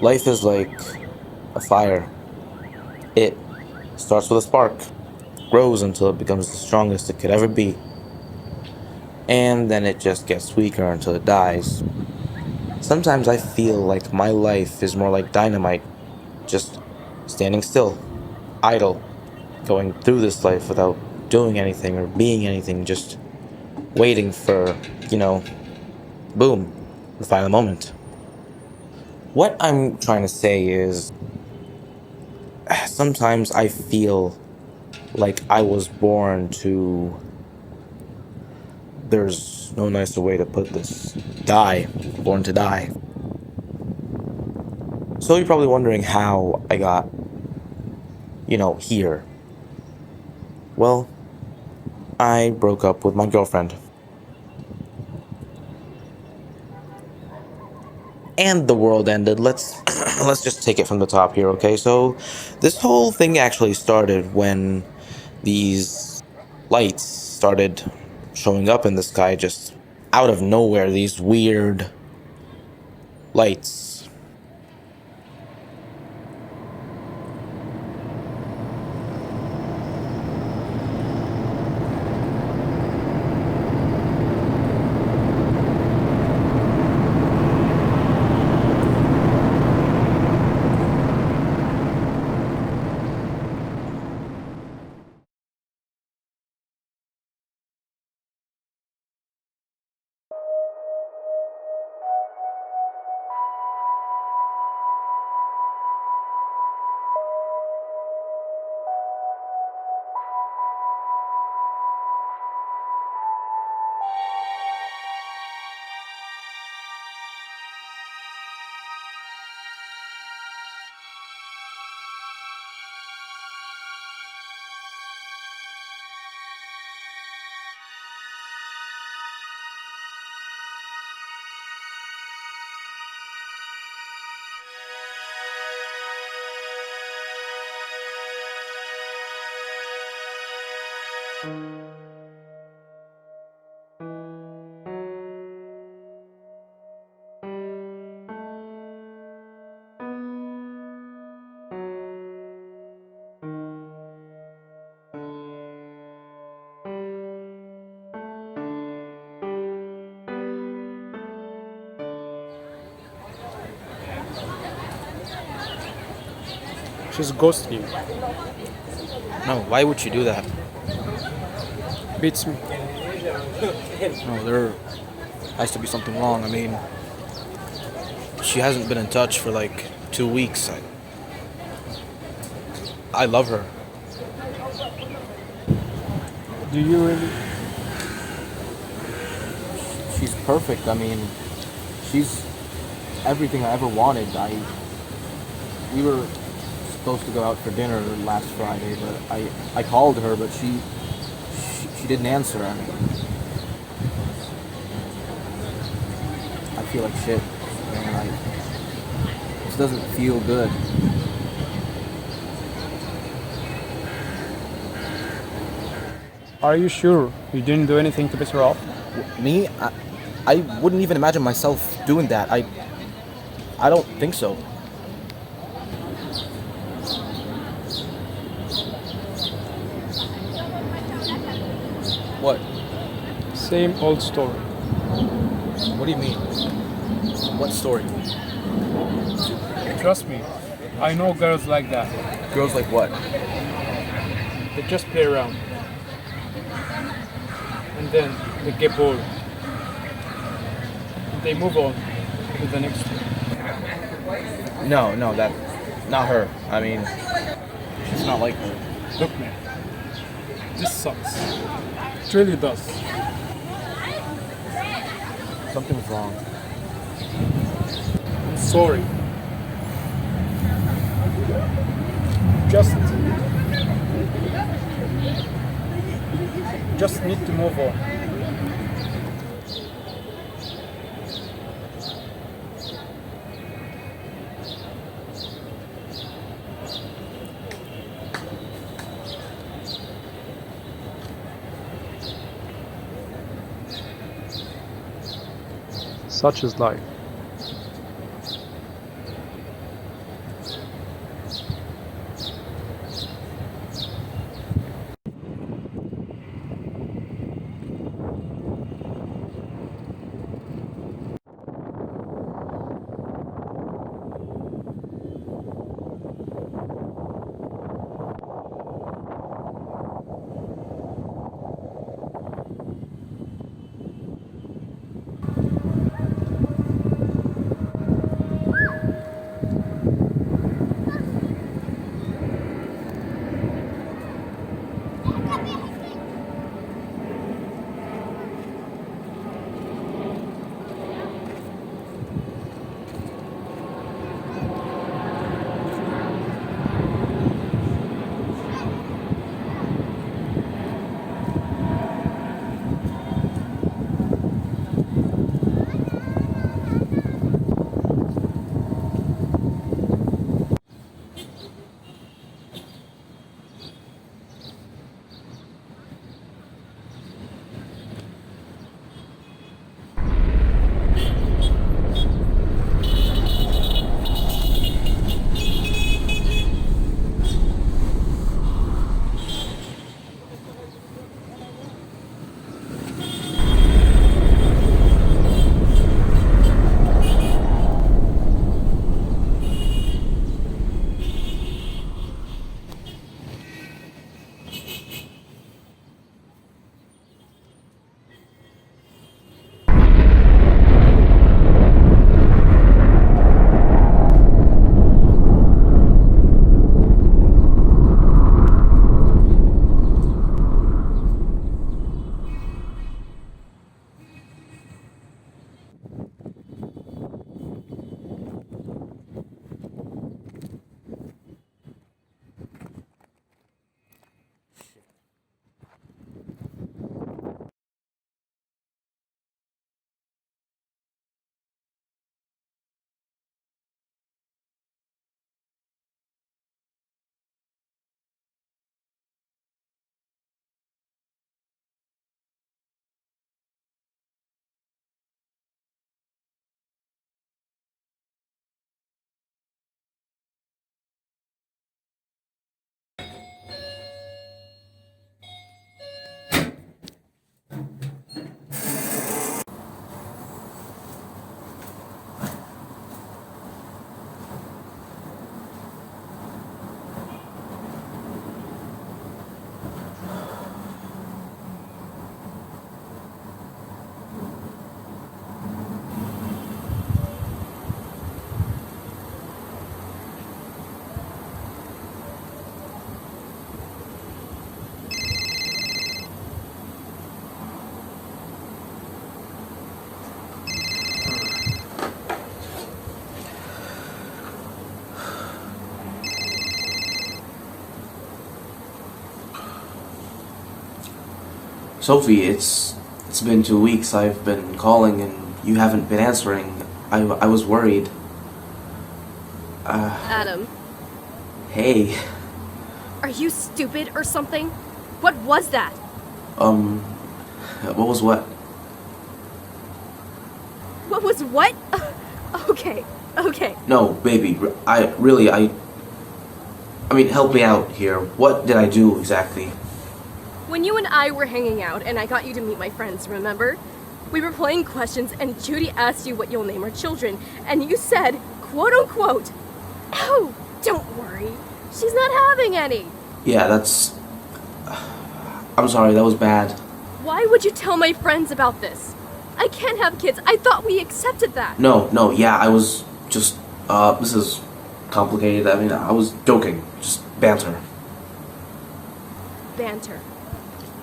Life is like a fire. It starts with a spark, grows until it becomes the strongest it could ever be, and then it just gets weaker until it dies. Sometimes I feel like my life is more like dynamite, just standing still, idle, going through this life without doing anything or being anything, just waiting for, you know, boom, the final moment. What I'm trying to say is sometimes I feel like I was born to. There's no nicer way to put this. Die. Born to die. So you're probably wondering how I got, here. Well, I broke up with my girlfriend. And the world ended. Let's let's just take it from the top here, okay? So this whole thing actually started when these lights started showing up in the sky just out of nowhere, these weird lights. She's ghosting you. No, why would you do that? Beats me. No, there has to be something wrong. I mean, she hasn't been in touch for like 2 weeks. I love her. Do you really? She's perfect. I mean, she's everything I ever wanted. We were supposed to go out for dinner last Friday, but I called her, but she didn't answer. I mean, I feel like shit, man. This doesn't feel good. Are you sure you didn't do anything to piss her off? Me, I wouldn't even imagine myself doing that. I don't think so. What? Same old story. What do you mean? What story? Trust me, I know girls like that. Girls like what? They just play around. And then they get bored. And they move on to the next one. No, that, not her. I mean, she's not like her. Look, man, this sucks. It really does. Something's wrong. I'm sorry. Just need to move on. Such is life. Sophie, it's been 2 weeks. I've been calling and you haven't been answering. I was worried. Adam, Hey, are you stupid or something? What was that? what was what? What was what? Okay, okay. No, baby, I mean, help me out here. What did I do exactly? When you and I were hanging out and I got you to meet my friends, remember? We were playing questions and Judy asked you what you'll name our children, and you said, quote unquote, "Oh, don't worry, she's not having any." Yeah, I'm sorry, that was bad. Why would you tell my friends about this? I can't have kids. I thought we accepted that. No, yeah, I was just, this is complicated. I mean, I was joking. Just banter. Banter.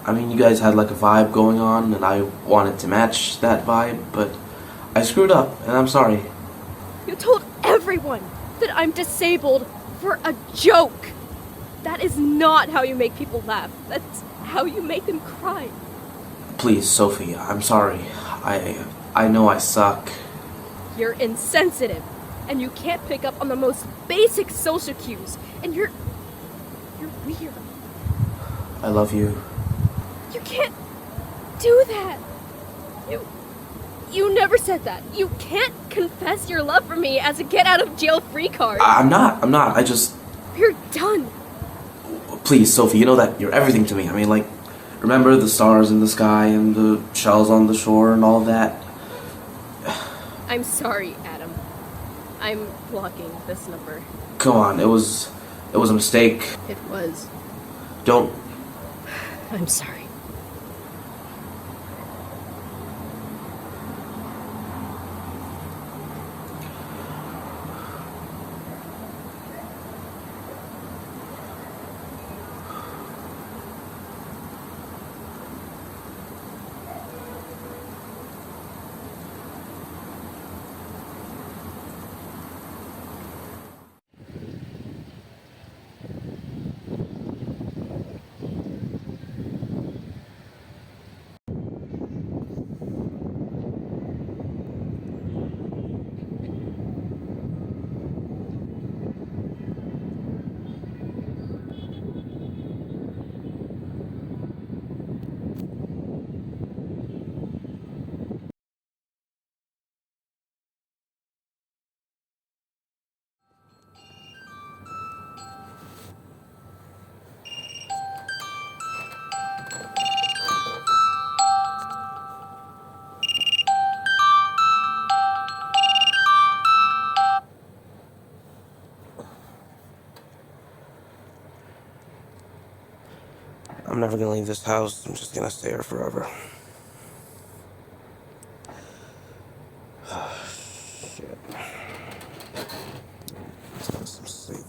I mean, you guys had like a vibe going on, and I wanted to match that vibe, but I screwed up, and I'm sorry. You told everyone that I'm disabled for a joke. That is not how you make people laugh. That's how you make them cry. Please, Sophie, I'm sorry. I know I suck. You're insensitive, and you can't pick up on the most basic social cues, and you're weird. I love you. You can't do that. You never said that. You can't confess your love for me as a get out of jail free card. I'm not. I just... You're done. Please, Sophie, you know that you're everything to me. I mean, like, remember the stars in the sky and the shells on the shore and all of that? I'm sorry, Adam. I'm blocking this number. Come on, it was a mistake. It was. Don't... I'm sorry. I'm never gonna leave this house. I'm just gonna stay here forever. Shit. Let's get some sleep.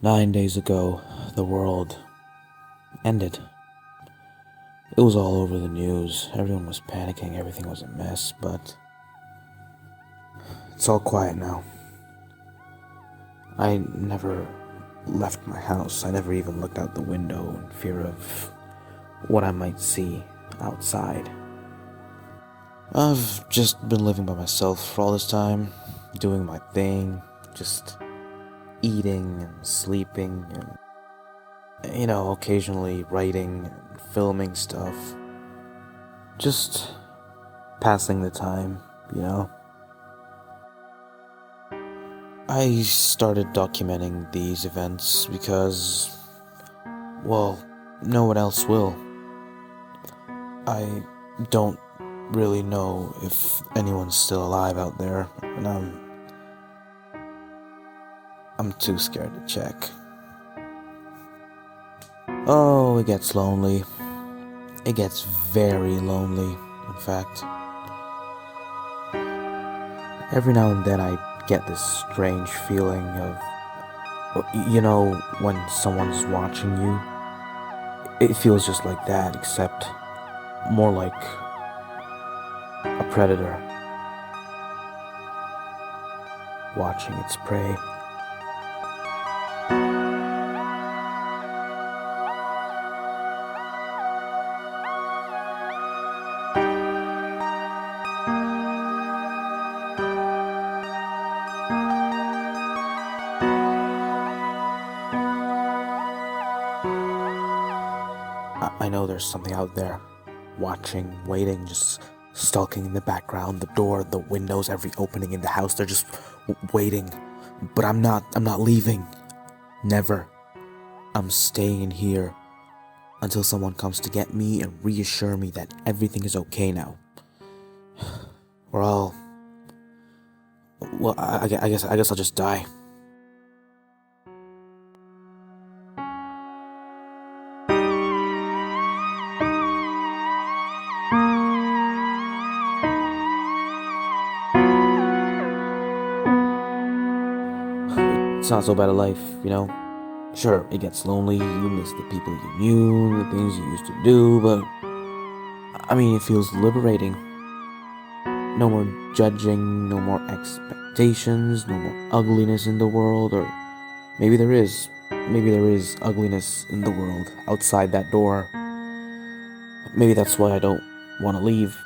9 days ago, the world ended. It was all over the news. Everyone was panicking. Everything was a mess, but it's all quiet now. I never left my house. I never even looked out the window in fear of what I might see outside. I've just been living by myself for all this time, doing my thing, just eating and sleeping and, occasionally writing and filming stuff. Just passing the time. I started documenting these events because, well, no one else will. I don't really know if anyone's still alive out there, and I'm too scared to check. Oh, it gets lonely. It gets very lonely, in fact. Every now and then I get this strange feeling of, when someone's watching you. It feels just like that, except more like a predator watching its prey. I know there's something out there, watching, waiting, just stalking in the background, the door, the windows, every opening in the house. They're just waiting. But I'm not leaving. Never. I'm staying here until someone comes to get me and reassure me that everything is okay now. Or I guess I'll just die. It's not so bad a life, Sure, it gets lonely, you miss the people you knew, the things you used to do, but it feels liberating. No more judging, no more expectations, no more ugliness in the world, or maybe there is ugliness in the world outside that door. Maybe that's why I don't want to leave.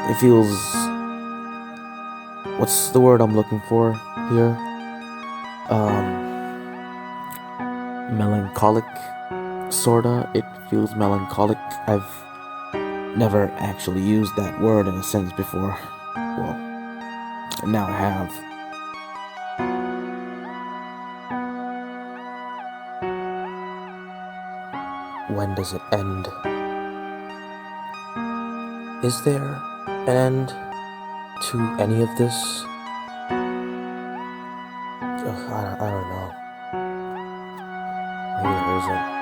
It feels... what's the word I'm looking for here? Melancholic, sorta. It feels melancholic. I've never actually used that word in a sentence before. Well, now I have. When does it end? Is there an end to any of this? I don't know. Maybe there isn't.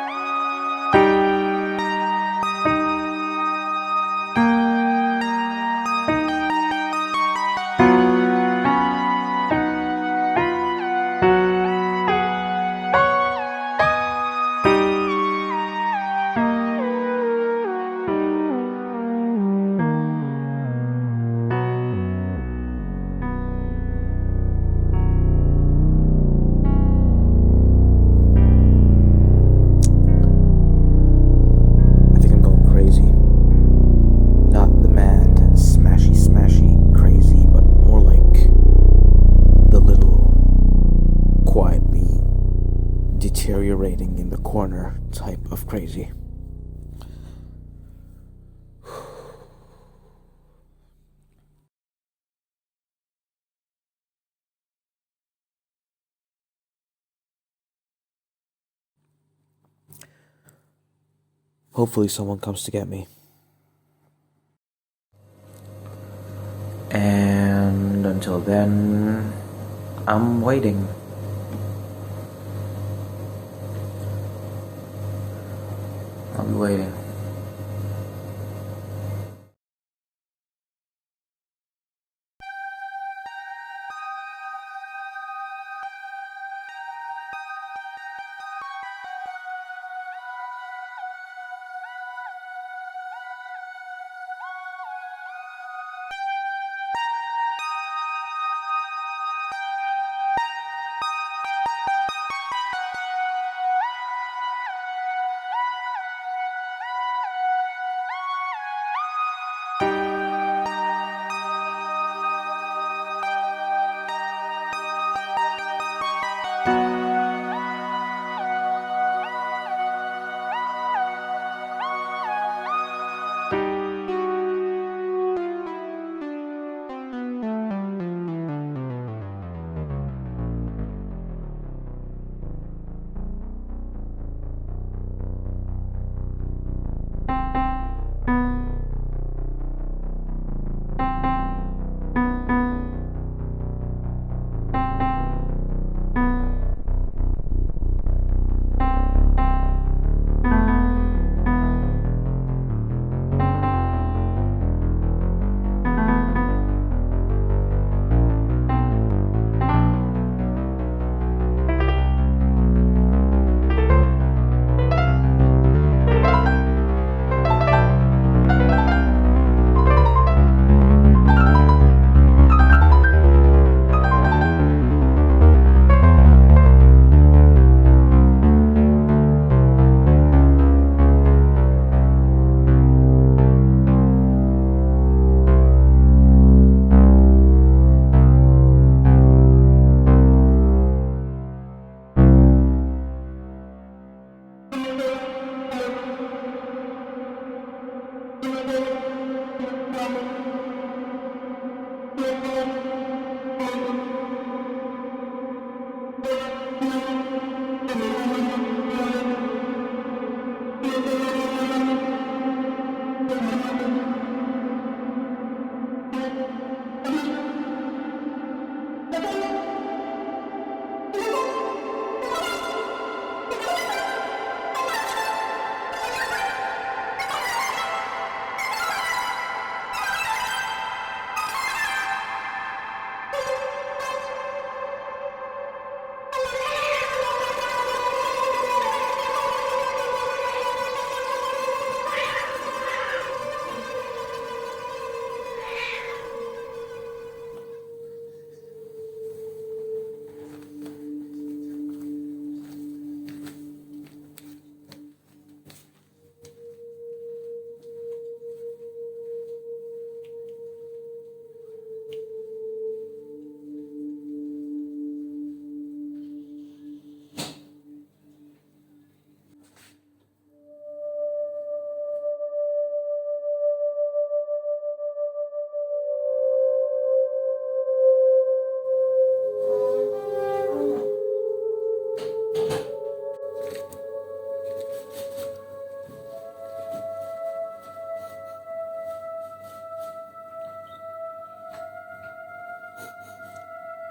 deteriorating in the corner type of crazy. Hopefully someone comes to get me. And until then, I'm waiting. I'll be waiting.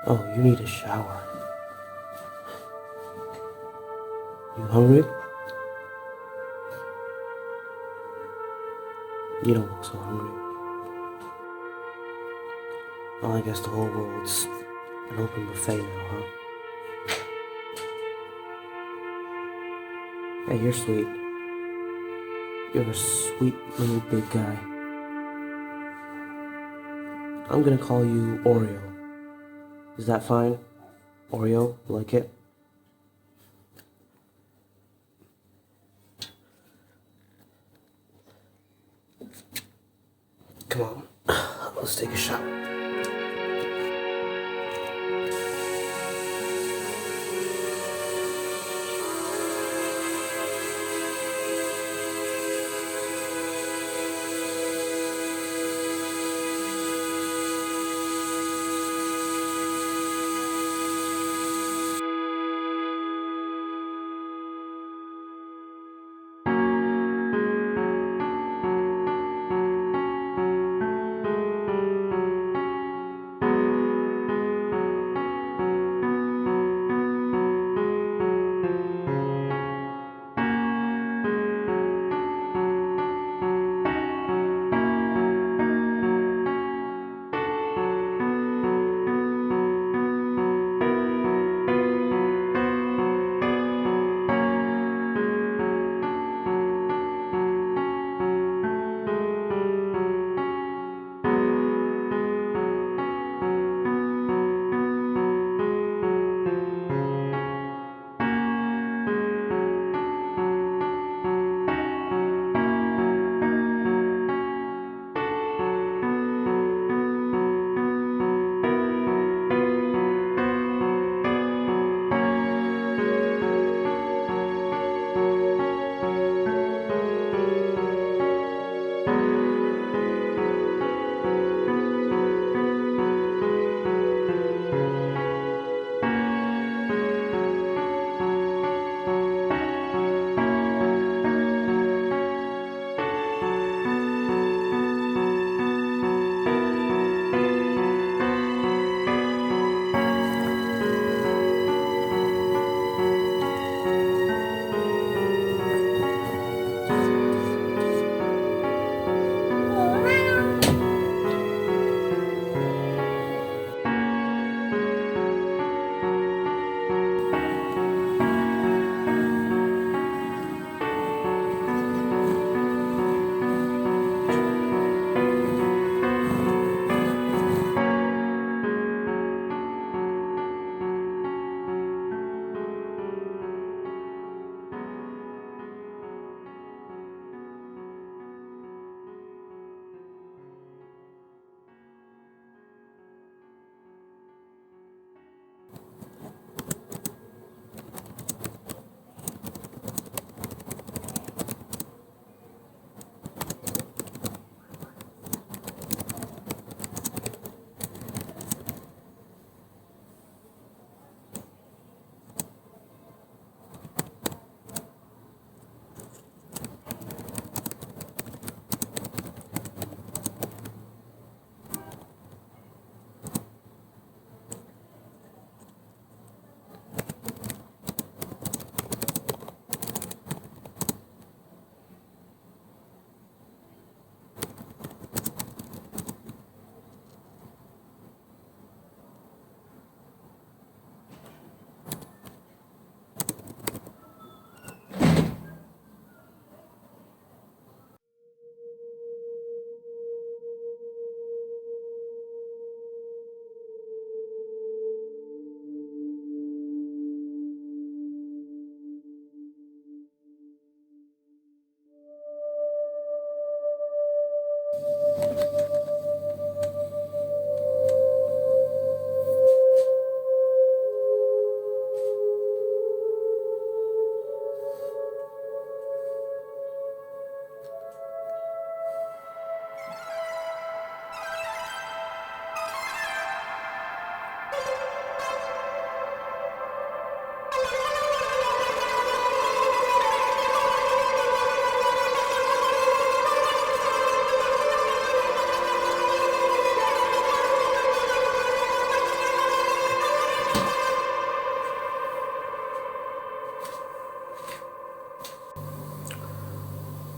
Oh, you need a shower. You hungry? You don't look so hungry. Well, I guess the whole world's an open buffet now, huh? Hey, you're sweet. You're a sweet little big guy. I'm gonna call you Oreo. Is that fine? Oreo, like it? Come on, let's take a shower.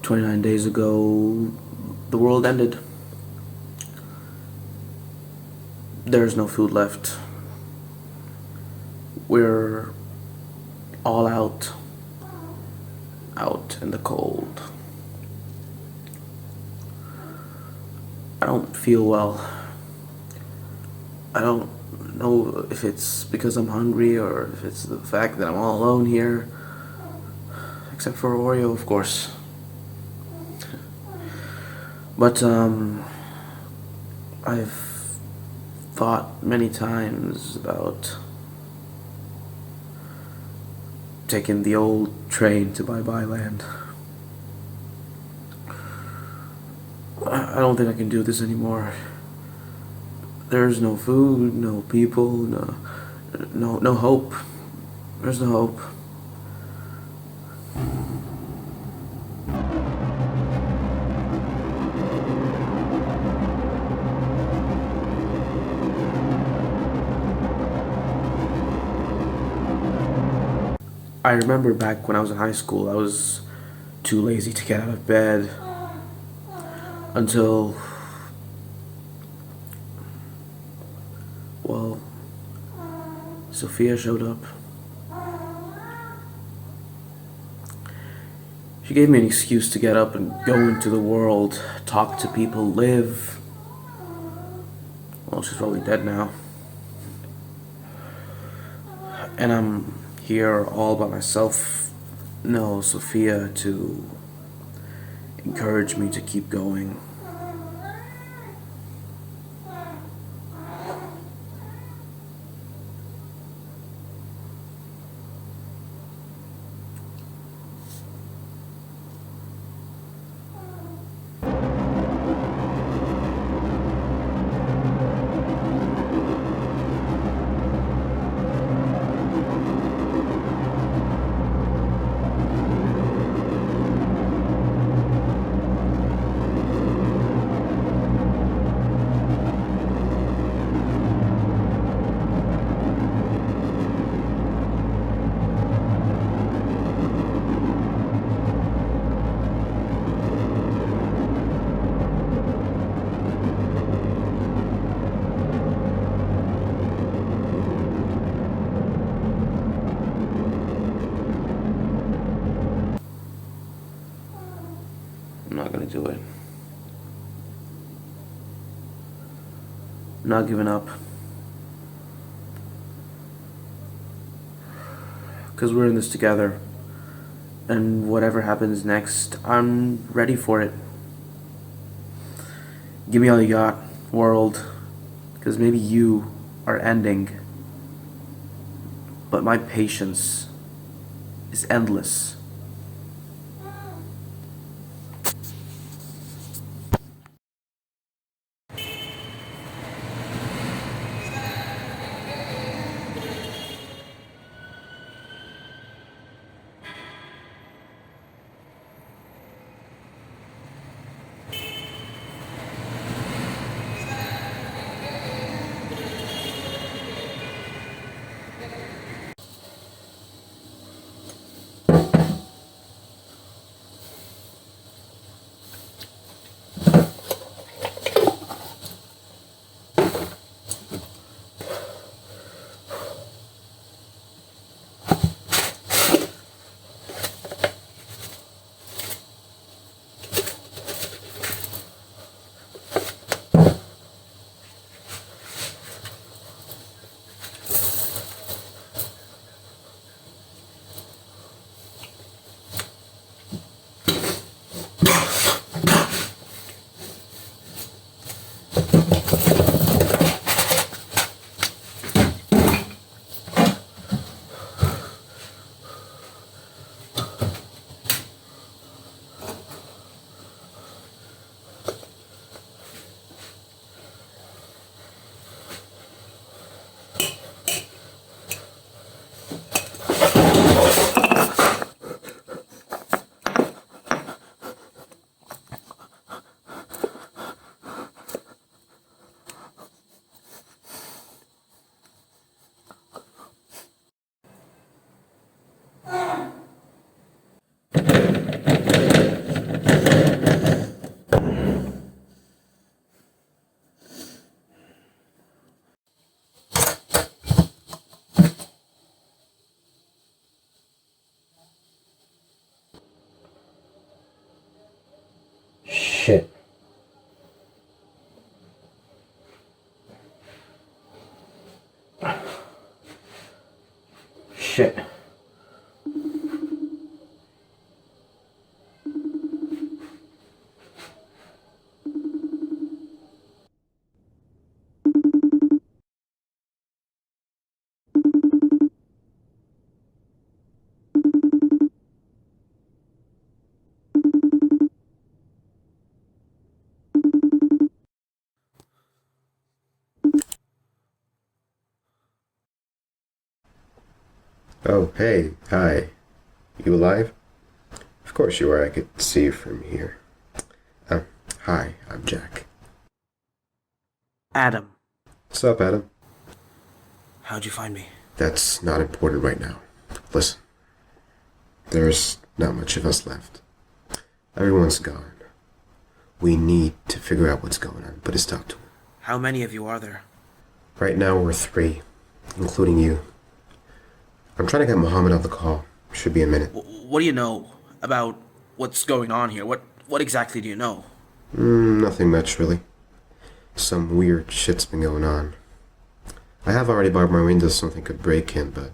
29 days ago, the world ended. There's no food left. We're all out in the cold. I don't feel well. I don't know if it's because I'm hungry or if it's the fact that I'm all alone here. Except for Oreo, of course. But, I've thought many times about taking the old train to Bye Bye Land. I don't think I can do this anymore. There's no food, no people, no hope. There's no hope. I remember back when I was in high school, I was too lazy to get out of bed until, well, Sophia showed up. She gave me an excuse to get up and go into the world, talk to people, live. Well, she's probably dead now. And I'm here all by myself. No Sophia to encourage me to keep going. I'm not gonna do it. I'm not giving up. Because we're in this together. And whatever happens next, I'm ready for it. Give me all you got, world. Because maybe you are ending. But my patience is endless. Shit. Shit. Oh, hey, hi. You alive? Of course you are, I could see you from here. Hi, I'm Jack. Adam, What's up, Adam? how'd you find me? That's not important right now. Listen, there's not much of us left. Everyone's gone. We need to figure out what's going on, but it's talk to him. How many of you are there? Right now we're 3, including you. I'm trying to get Mohammed on the call. Should be a minute. What do you know about what's going on here? What exactly do you know? Nothing much, really. Some weird shit's been going on. I have already barred my windows so something could break in, but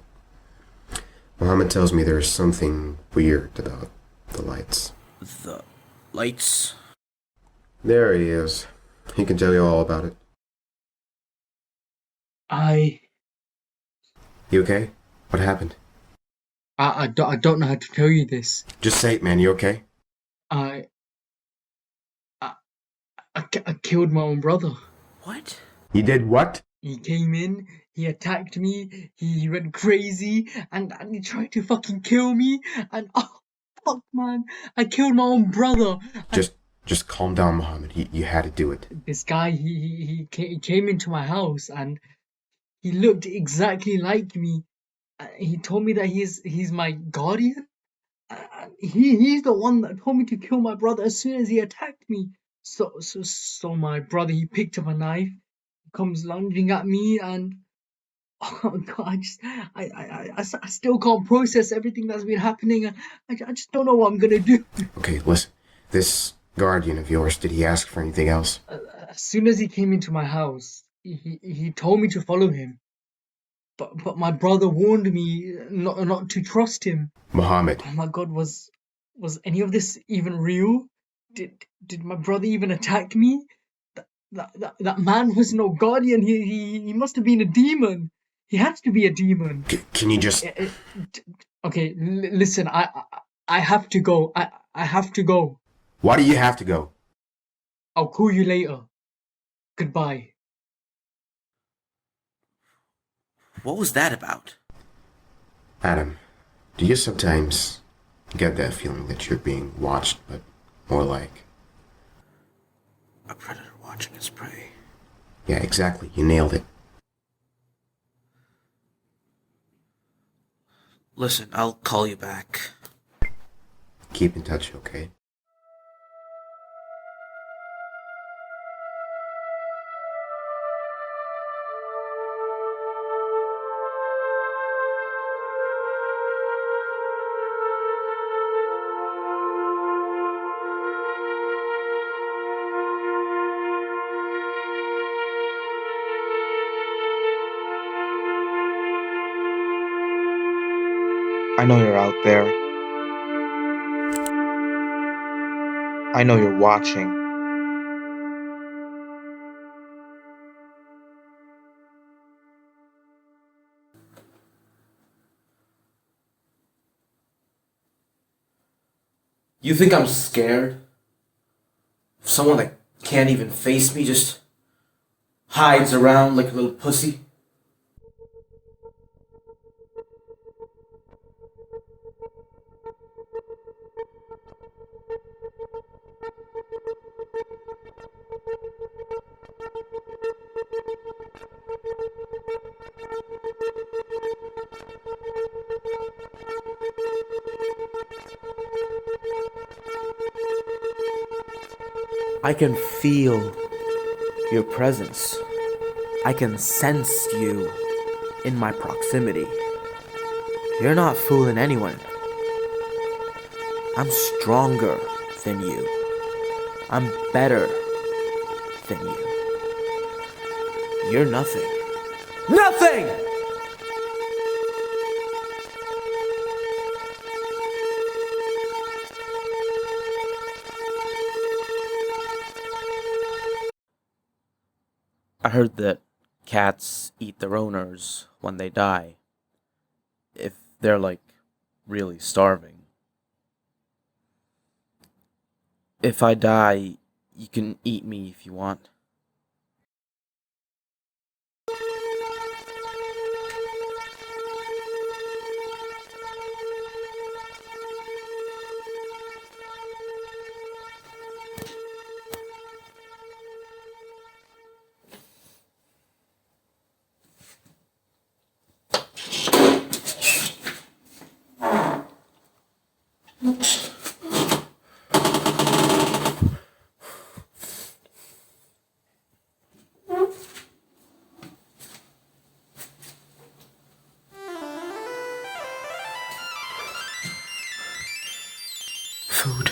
Mohammed tells me there's something weird about the lights. The lights? There he is. He can tell you all about it. You okay? What happened? I don't know how to tell you this. Just say it, man. You okay? I killed my own brother. What? You did what? He came in, he attacked me, he went crazy, and he tried to fucking kill me, and oh, fuck, man, I killed my own brother. Just calm down, Mohammed. You had to do it. This guy, he came into my house, and he looked exactly like me. He told me that he's my guardian. He's the one that told me to kill my brother as soon as he attacked me. So my brother, he picked up a knife, comes lunging at me, and oh god, I still can't process everything that's been happening. I just don't know what I'm gonna do. Okay, listen. This guardian of yours, did he ask for anything else? As soon as he came into my house, he told me to follow him. But my brother warned me not to trust him. Mohammed. Oh my god, was any of this even real? Did my brother even attack me? That man was no guardian. He must have been a demon. He had to be a demon. Can you just... Okay, listen, I have to go. I have to go. Why do you have to go? I'll call you later. Goodbye. What was that about? Adam, do you sometimes get that feeling that you're being watched, but more like... A predator watching his prey. Yeah, exactly. You nailed it. Listen, I'll call you back. Keep in touch, okay? I know you're out there. I know you're watching. You think I'm scared? Of someone that can't even face me, just hides around like a little pussy? I can feel your presence. I can sense you in my proximity. You're not fooling anyone. I'm stronger than you. I'm better than you. You're nothing. Nothing! I heard that cats eat their owners when they die. If they're, like, really starving. If I die, you can eat me if you want. Food.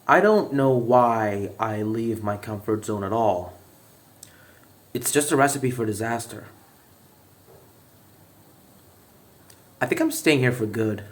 I don't know why I leave my comfort zone at all. It's just a recipe for disaster. I think I'm staying here for good.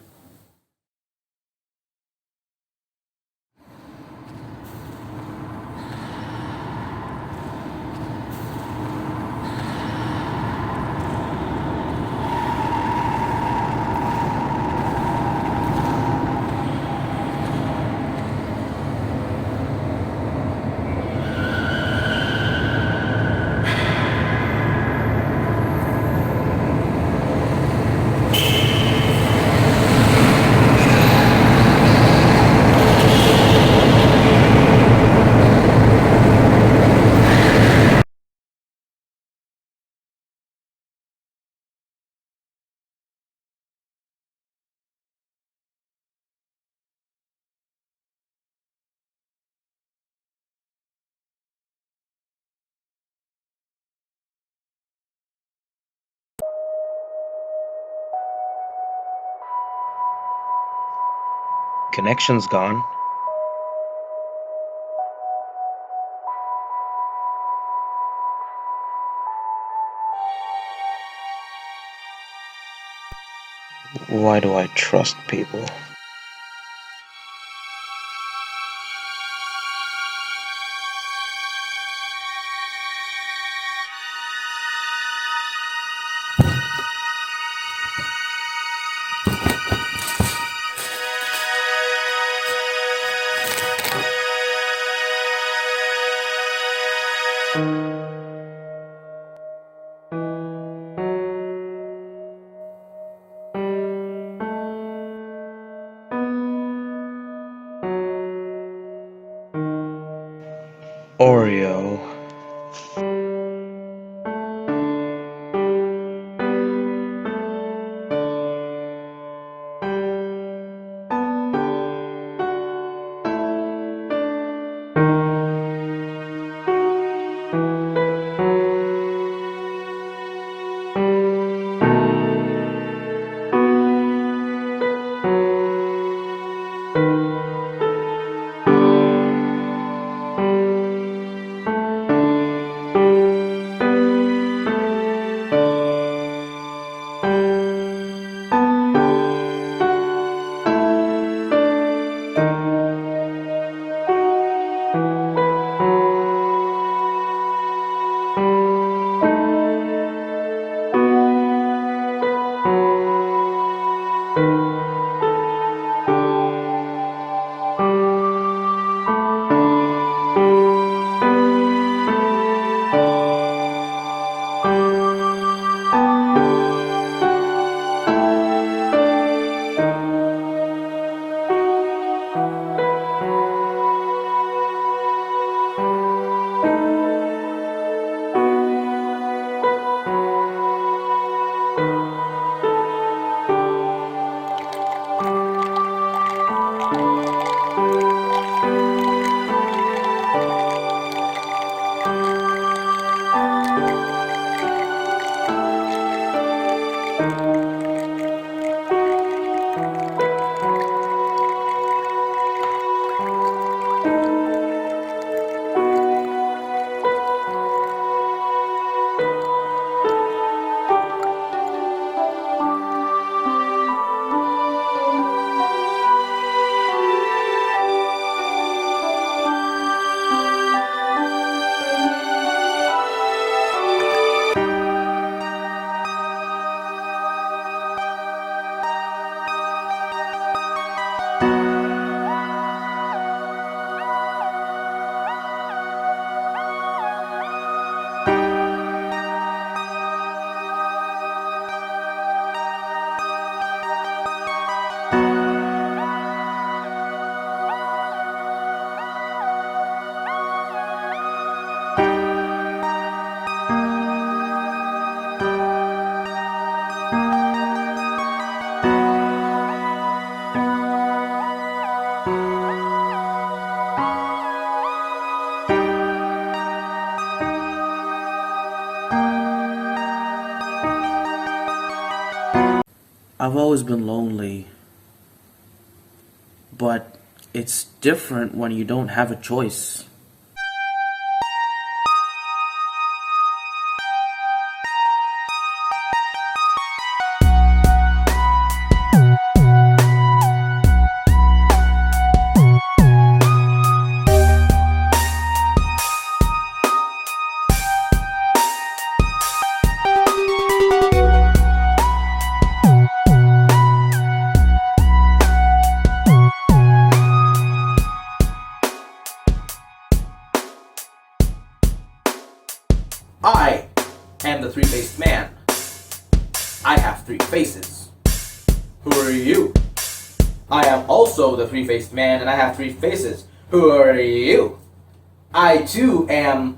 Connection's gone. Why do I trust people? Oreo. I've always been lonely, but It's different when you don't have a choice. I am the three-faced man. I have three faces. Who are you? I am also the three-faced man and I have three faces. Who are you? I too am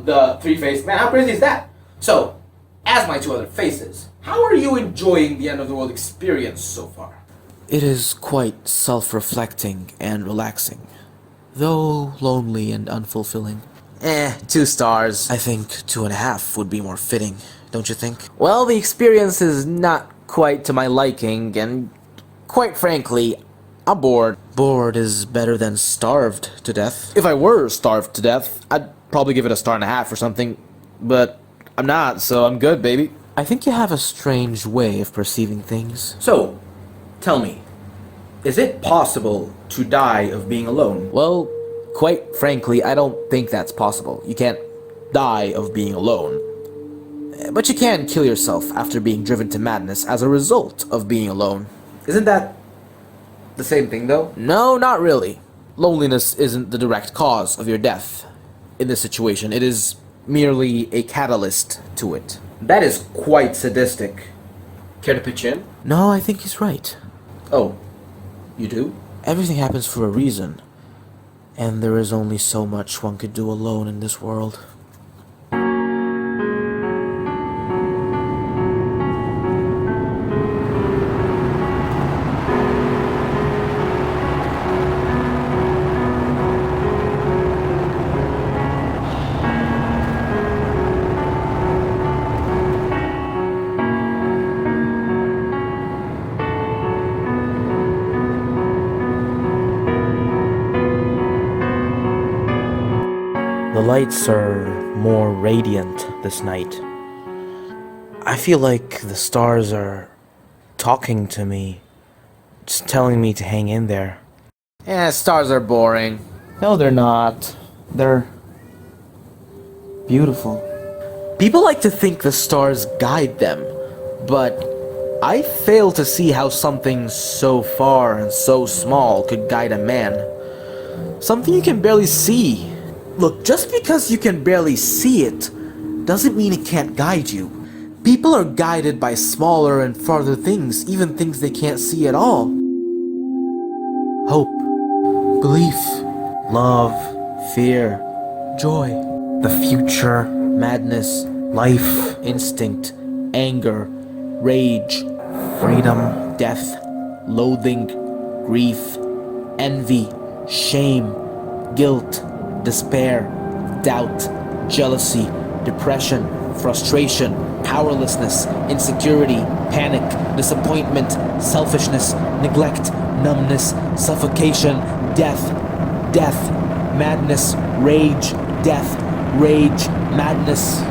the three-faced man. How crazy is that? So, as my two other faces, how are you enjoying the end of the world experience so far? It is quite self-reflecting and relaxing, though lonely and unfulfilling. 2 stars. I think 2.5 would be more fitting, don't you think? Well, the experience is not quite to my liking, and quite frankly, I'm bored. Bored is better than starved to death. If I were starved to death, I'd probably give it a 1.5 stars or something, but I'm not, so I'm good, baby. I think you have a strange way of perceiving things. So, tell me, is it possible to die of being alone? Well, quite frankly, I don't think that's possible. You can't die of being alone. But you can kill yourself after being driven to madness as a result of being alone. Isn't that the same thing though? No, not really. Loneliness isn't the direct cause of your death. In this situation, it is merely a catalyst to it. That is quite sadistic. Care to pitch in? No, I think he's right. Oh, you do? Everything happens for a reason. And there is only so much one could do alone in this world. The lights are more radiant this night. I feel like the stars are talking to me, just telling me to hang in there. Stars are boring. No, they're not. They're beautiful. People like to think the stars guide them, but I fail to see how something so far and so small could guide a man. Something you can barely see. Look, just because you can barely see it, doesn't mean it can't guide you. People are guided by smaller and farther things, even things they can't see at all. Hope, belief, love, fear, joy, the future, madness, life, instinct, anger, rage, freedom, death, loathing, grief, envy, shame, guilt, despair, doubt, jealousy, depression, frustration, powerlessness, insecurity, panic, disappointment, selfishness, neglect, numbness, suffocation, death, madness, rage, madness.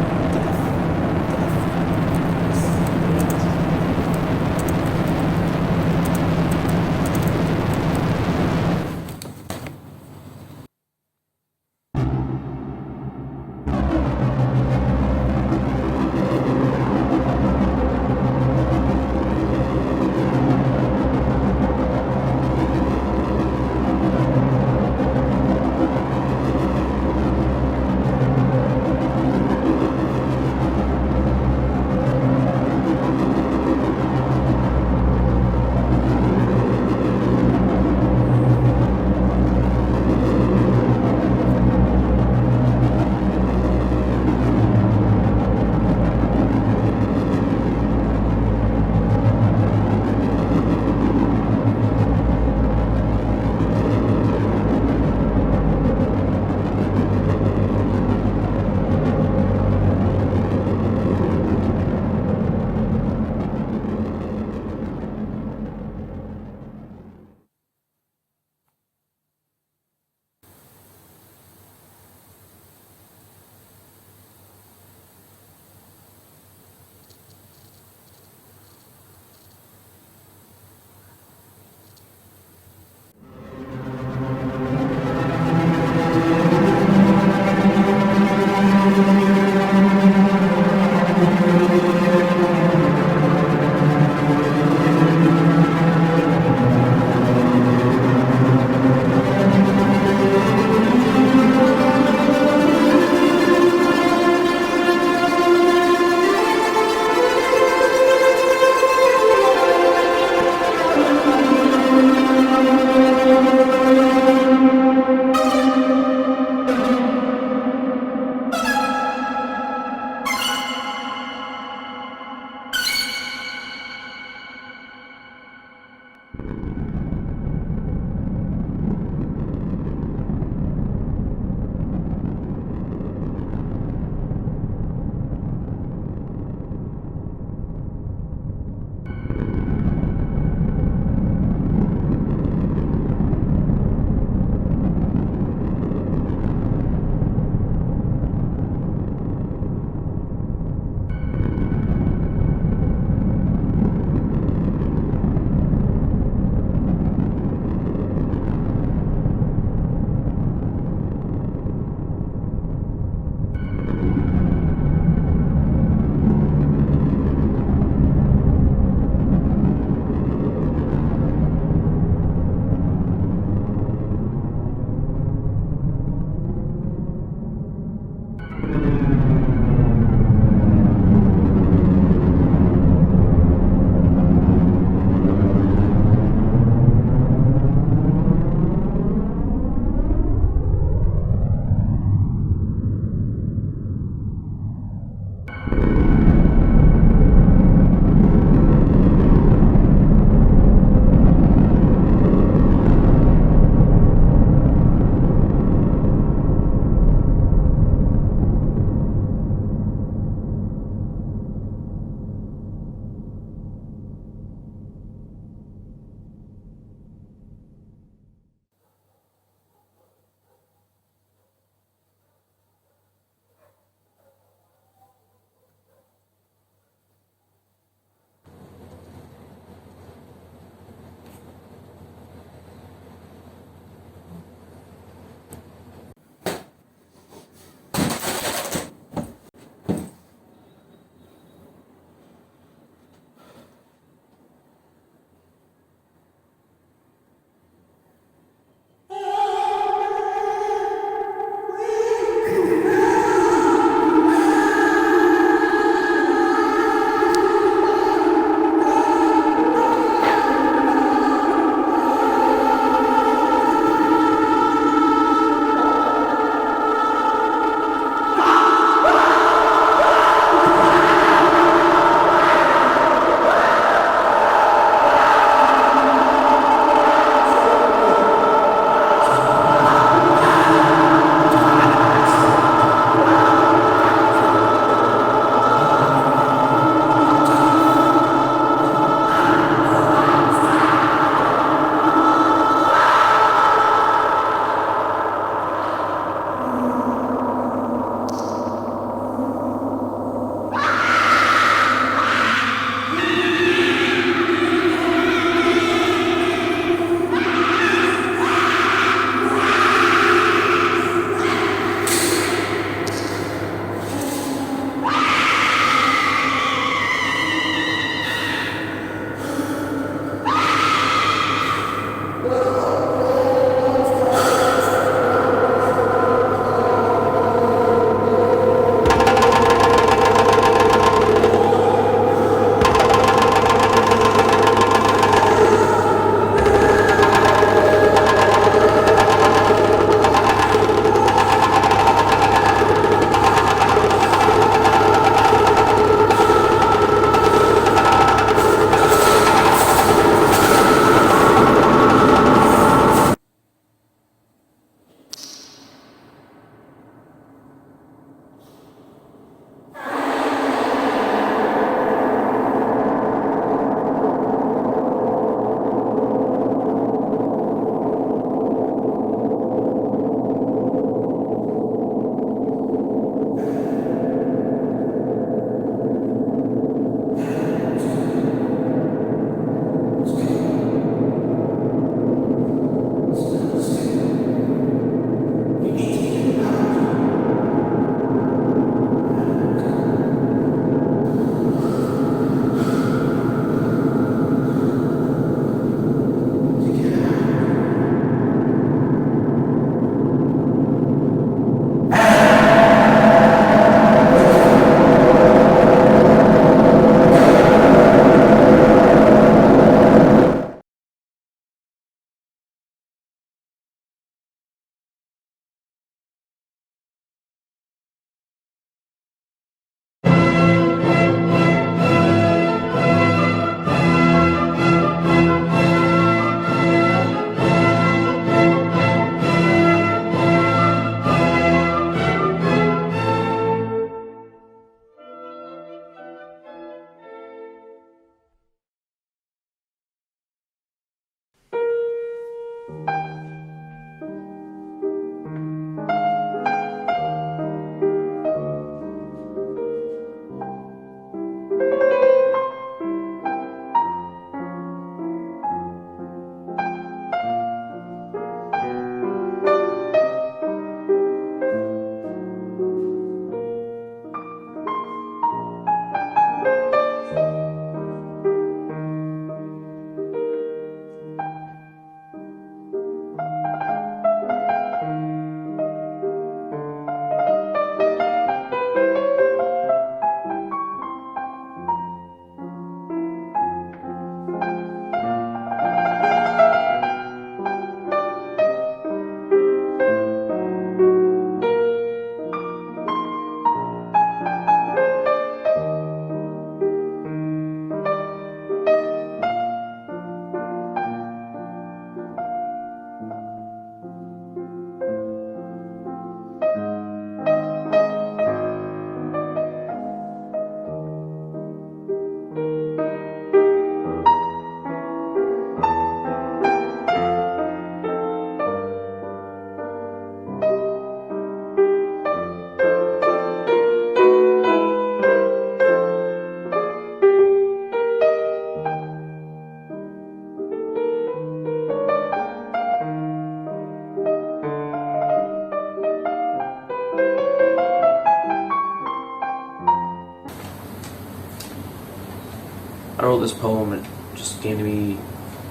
wrote this poem. It just came to me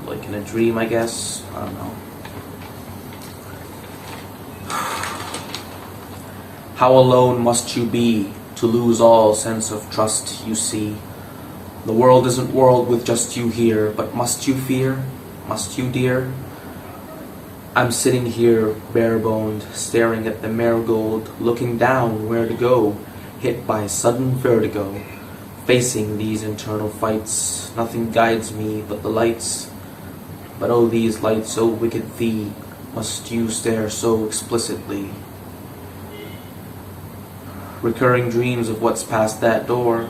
like in a dream, I guess. I don't know. How alone must you be to lose all sense of trust, you see? The world isn't world with just you here, but must you fear? Must you, dear? I'm sitting here, bare-boned, staring at the marigold, looking down where to go, hit by sudden vertigo, facing these internal fights. Nothing guides me but the lights. But oh, these lights, so wicked thee, must you stare so explicitly? Recurring dreams of what's past that door,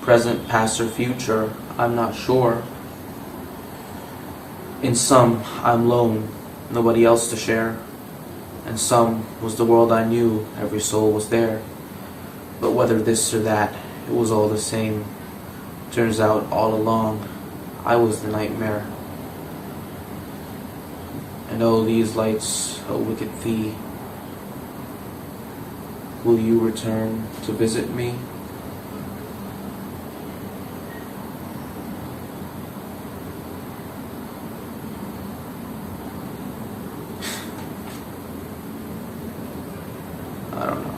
present, past, or future, I'm not sure. In some, I'm lone, nobody else to share. And some was the world I knew, every soul was there. But whether this or that, it was all the same. Turns out all along, I was the nightmare. And oh, these lights, oh wicked thee, will you return to visit me? I don't know.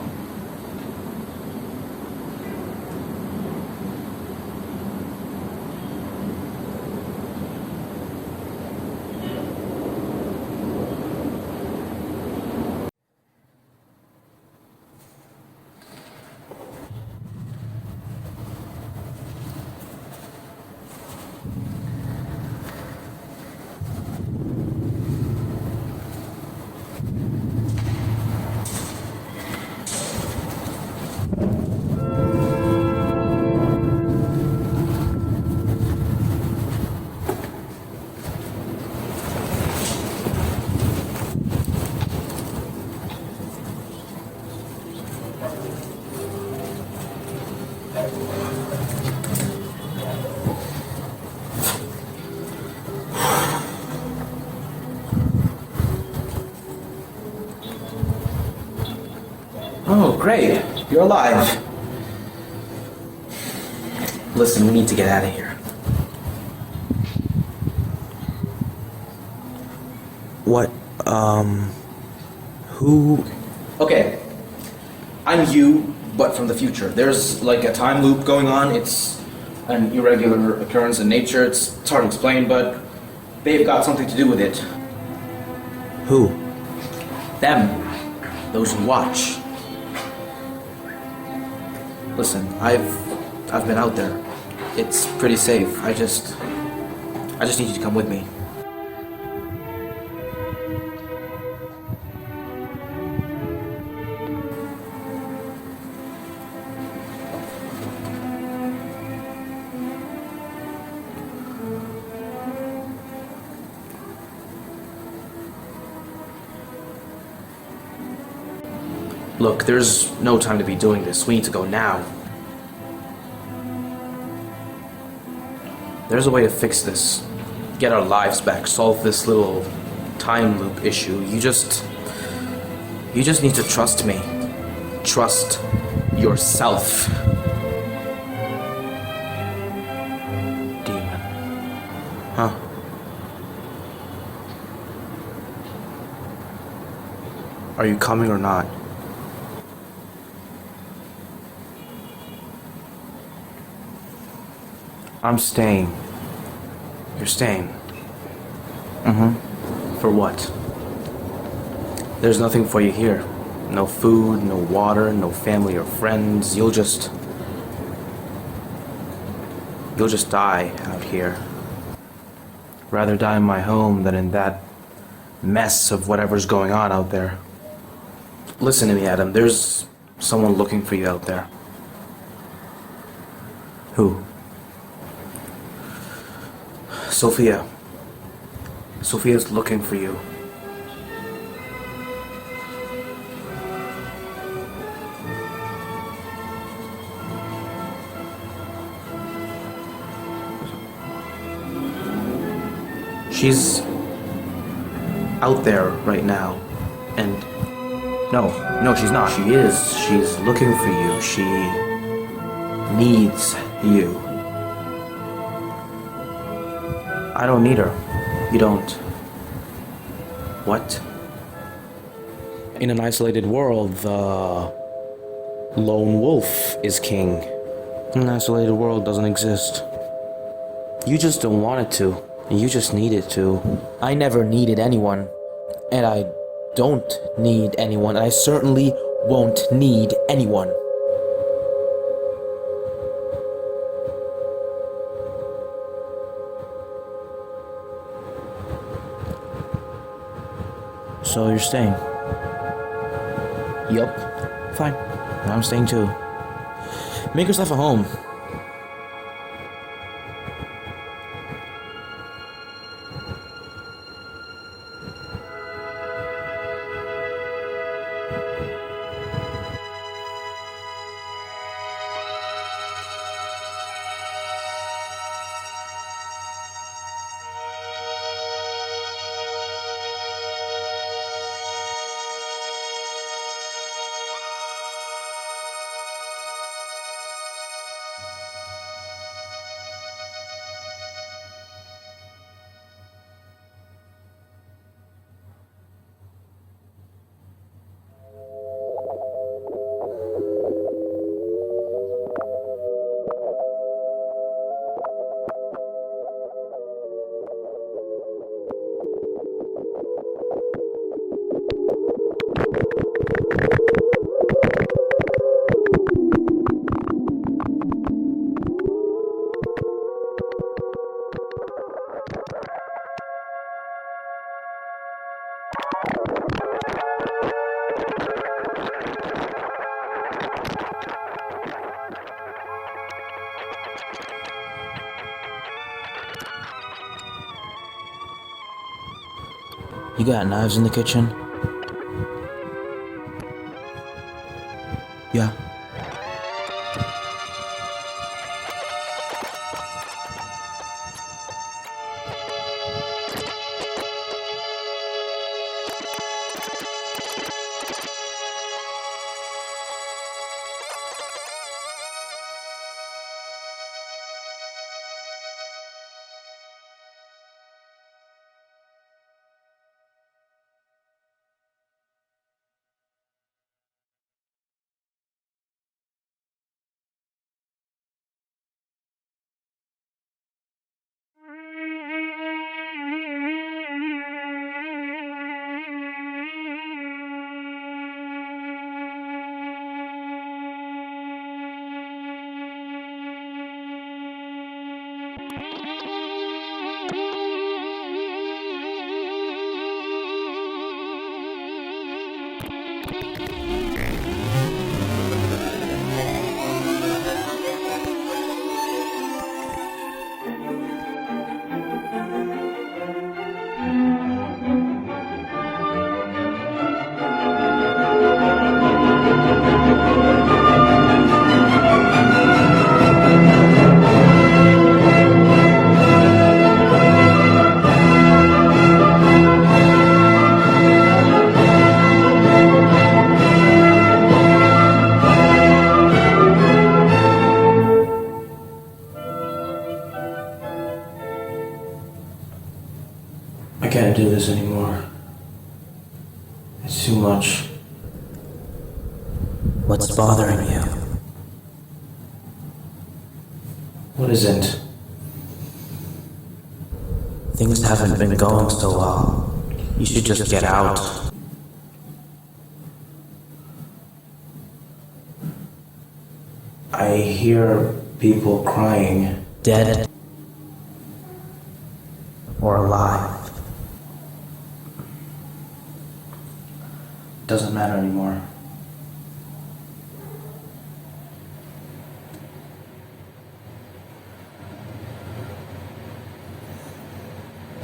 Oh, great. You're alive. Listen, we need to get out of here. What, who? Okay. I'm you, but from the future. There's like a time loop going on. It's an irregular occurrence in nature. It's hard to explain, but they've got something to do with it. Who? Them. Those who watch. Listen, I've been out there. It's pretty safe. I just need you to come with me. Look, there's no time to be doing this. We need to go now. There's a way to fix this. Get our lives back. Solve this little time loop issue. You just need to trust me. Trust yourself. Demon. Huh? Are you coming or not? I'm staying. You're staying. For what? There's nothing for you here. No food, no water, no family or friends. You'll just die out here. Rather die in my home than in that mess of whatever's going on out there. Listen to me, Adam. There's someone looking for you out there. Who? Sophia. Sophia's looking for you. She's out there right now. And no, she's not. She is. She's looking for you. She needs you. I don't need her. You don't. What? In an isolated world, the lone wolf is king. An isolated world doesn't exist. You just don't want it to. You just need it to. I never needed anyone. And I don't need anyone. And I certainly won't need anyone. So you're staying? Yup. Fine. I'm staying too. Make yourself at home. You got knives in the kitchen? Yeah. I can't do this anymore. It's too much. What's bothering you? What isn't? Things haven't been going so well. You should just get out. I hear people crying. Dead or alive. Doesn't matter anymore.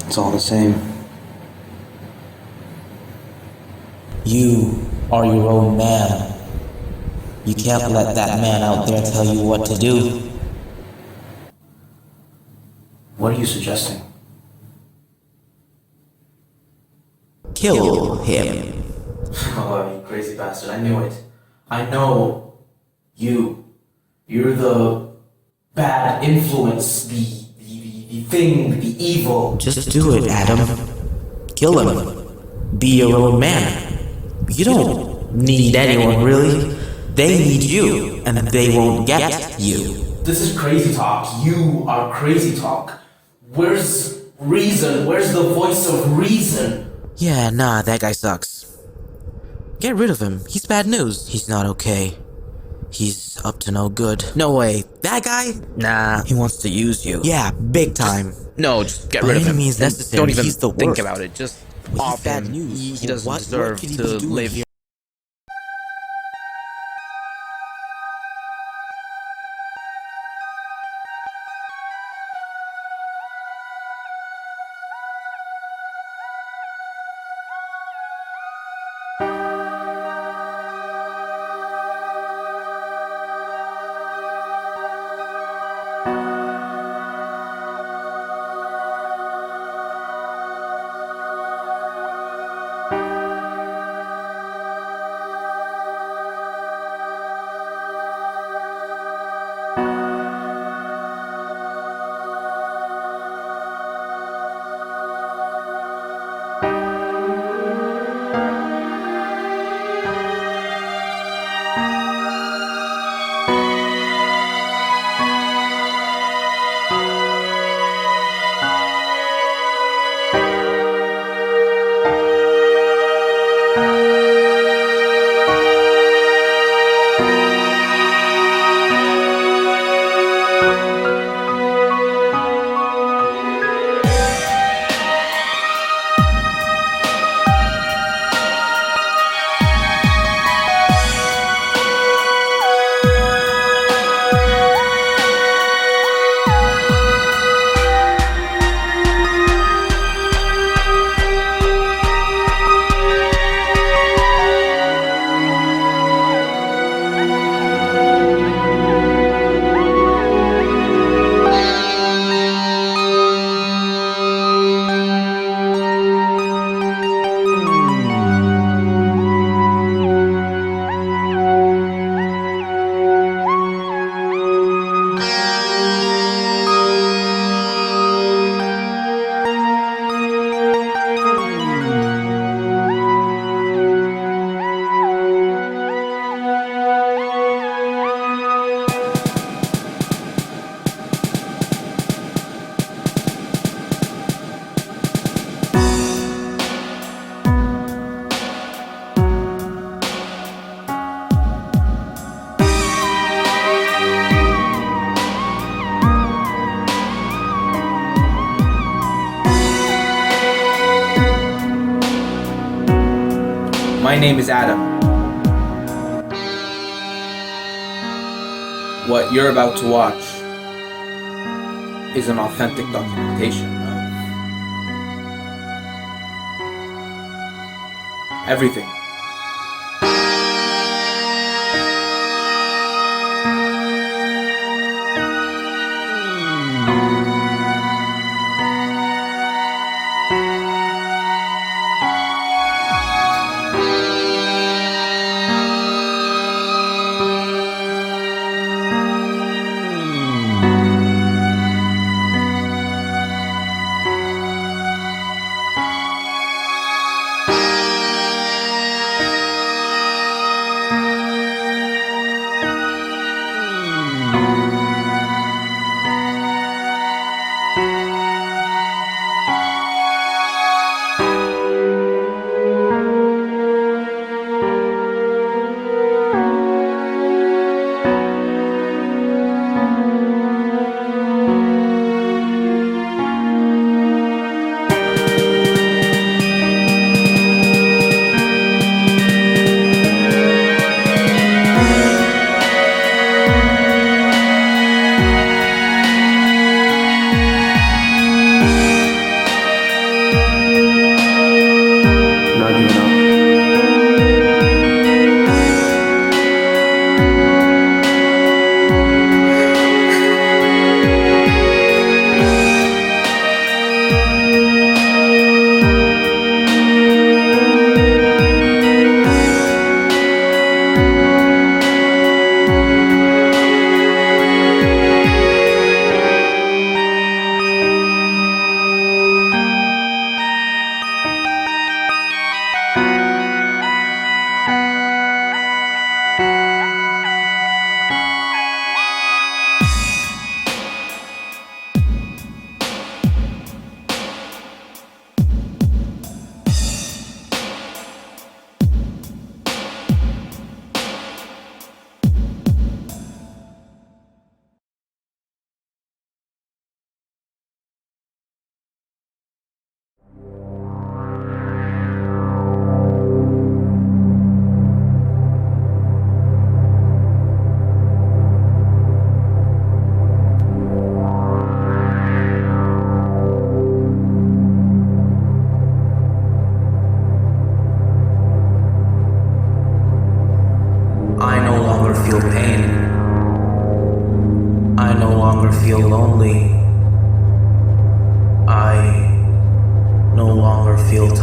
It's all the same. You are your own man. You can't let that man out there tell you what to do. What are you suggesting? Kill him. Oh, you crazy bastard. I knew it. I know you. You're the bad influence, the thing, the evil. Just do it, Adam. Kill him. Be your own man. You don't need anyone, really. They need you, and they won't get you. This is crazy talk. You are crazy talk. Where's reason? Where's the voice of reason? Yeah, nah, that guy sucks. Get rid of him. He's bad news. He's not okay. He's up to no good. No way. That guy? Nah, he wants to use you. Yeah, big time. No, just get By rid of any him. means necessary, Don't even he's the think worst. about it. Just He's off bad him. news. He doesn't What deserve could he to be doing live here? My name is Adam. What you're about to watch is an authentic documentation of everything.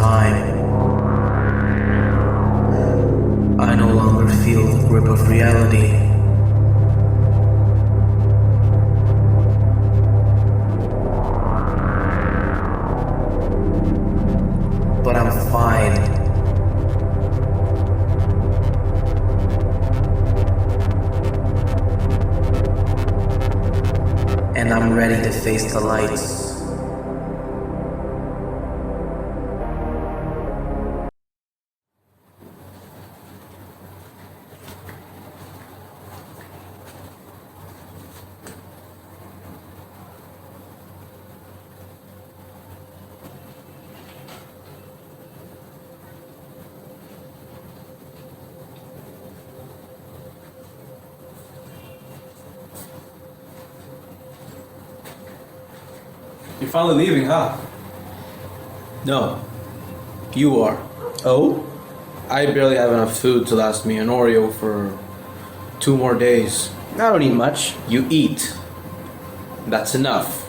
time, I no longer feel the grip of reality. But I'm fine. And I'm ready to face the lights. You're finally leaving, huh? No, you are. Oh? I barely have enough food to last me an Oreo for 2 more days. I don't eat much. You eat. That's enough.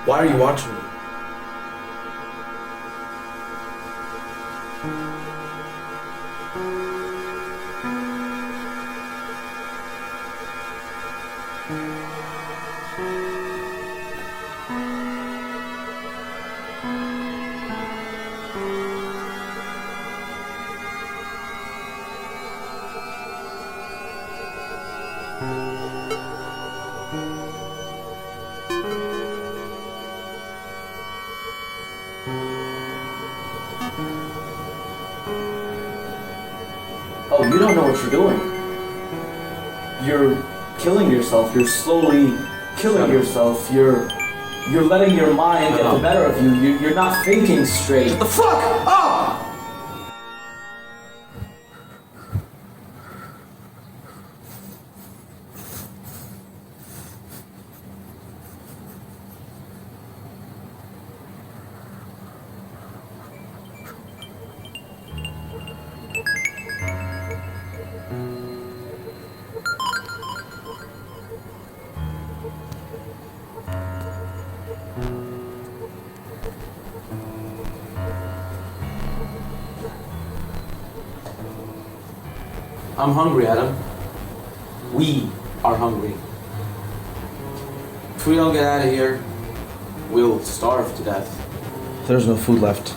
Why are you watching me? Oh, you don't know what you're doing. You're killing yourself. You're slowly killing yourself. You're letting your mind get the better of you. You're not thinking straight. The fuck up! I'm hungry, Adam. We are hungry. If we don't get out of here, we'll starve to death. There's no food left.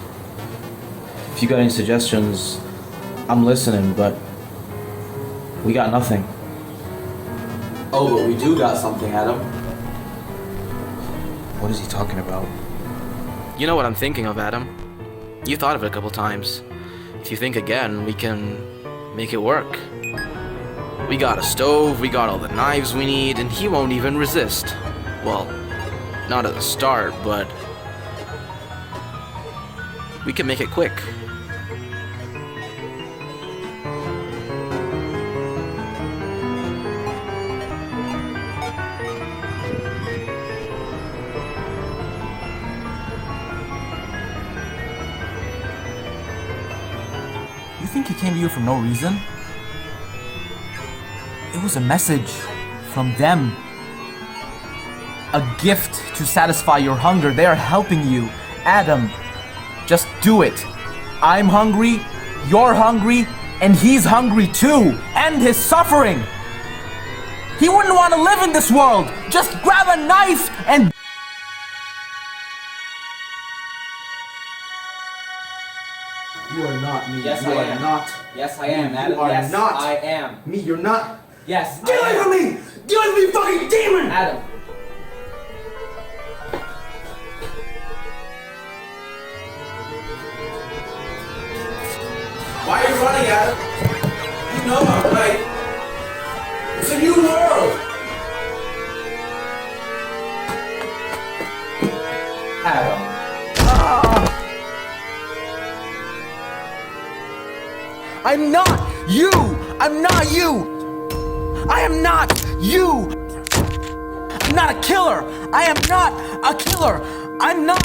If you got any suggestions, I'm listening, but we got nothing. Oh, but we do got something, Adam. What is he talking about? You know what I'm thinking of, Adam. You thought of it a couple times. If you think again, we can make it work. We got a stove, we got all the knives we need, and he won't even resist. Well, not at the start, but we can make it quick. You think he came to you for no reason? It was a message from them. A gift to satisfy your hunger. They are helping you. Adam, just do it. I'm hungry, you're hungry, and he's hungry too. End his suffering. He wouldn't want to live in this world. Just grab a knife and... You You are not me. Yes, you I are am. not. Yes, I me. am, Adam. You are yes, not I am. me. You're not. Yes, Get I away am. from me! Get away from me, fucking demon! Adam. Why are you running, Adam? You know I'm right. It's a new world. Adam. I'm not you! I'm not you! I am not you! I'm not a killer! I am not a killer! I'm not.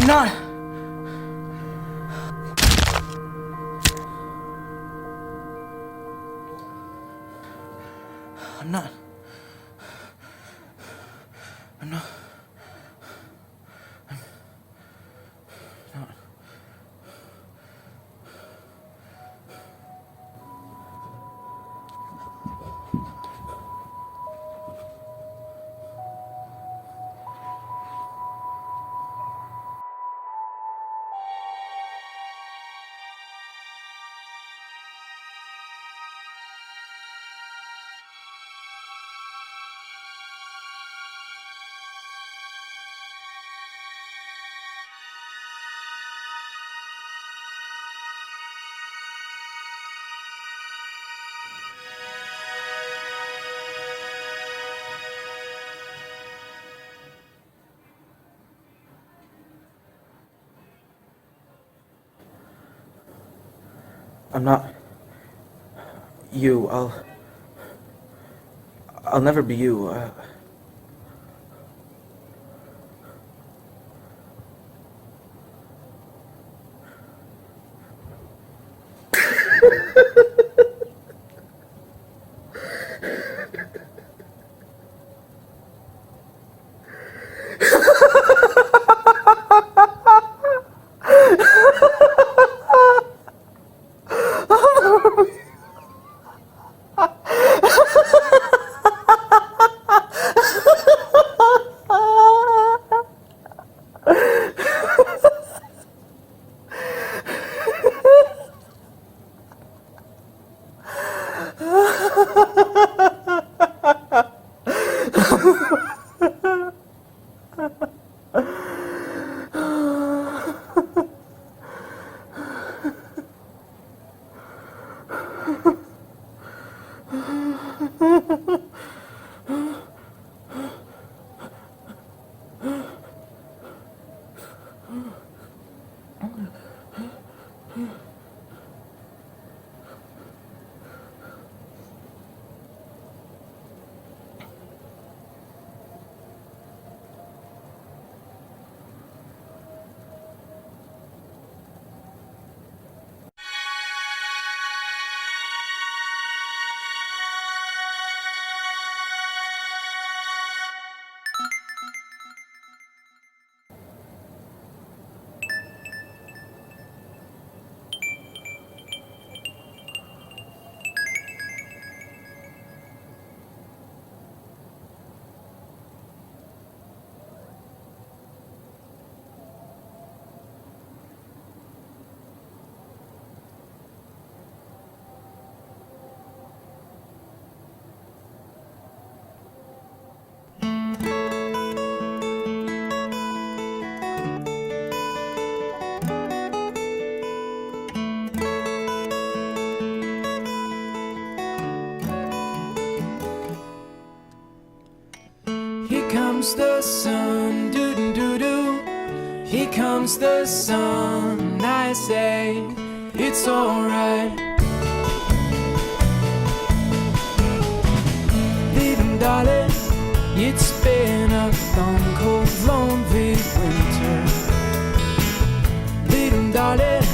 I'm not. I'm not. I'm not. I'm not you. I'll never be you. Here comes the sun, doo doo doo doo. Here comes the sun. I say it's alright. Little darling, it's been a long, cold, lonely winter. Little darling,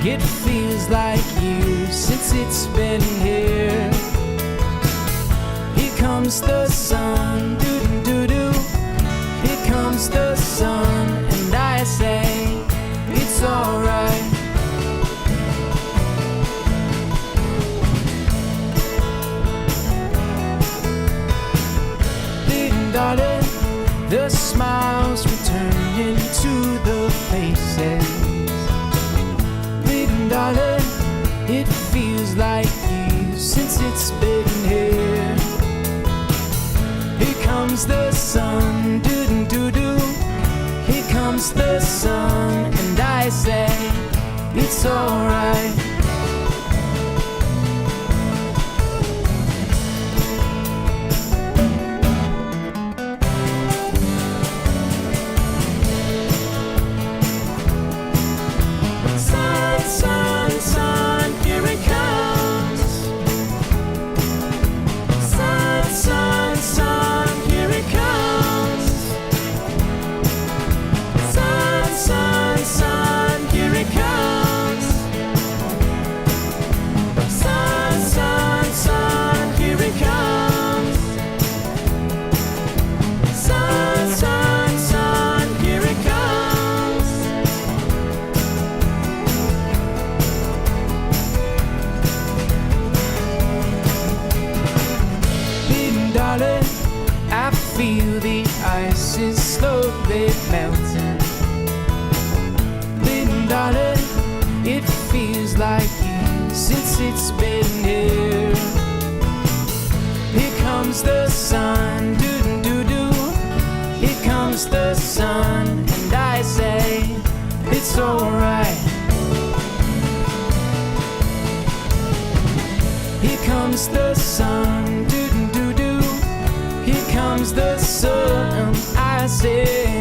it feels like years since it's been here. Here comes the sun, doo doo doo doo. Here comes the sun, and I say it's alright. Little darling, the The smiles return into the faces. Baby darling, it feels like years since it's been here. Here comes the sun, doo-doo-doo-doo. Here comes the sun, and I say it's alright. Sun, sun, sun, here it comes. Sun, sun, sun, here it comes. Sun, sun, sun, here it comes. Sun, sun, sun, here it comes. Sun, sun, sun, here it comes. Baby darling, I feel the ice is slowly melting. Baby darling, it feels like years since it's been here. Here comes the sun, doo-doo-doo-doo. Here comes the sun, and I say it's alright. Here comes the sun, doo-doo-doo-doo. Here comes the sun, I say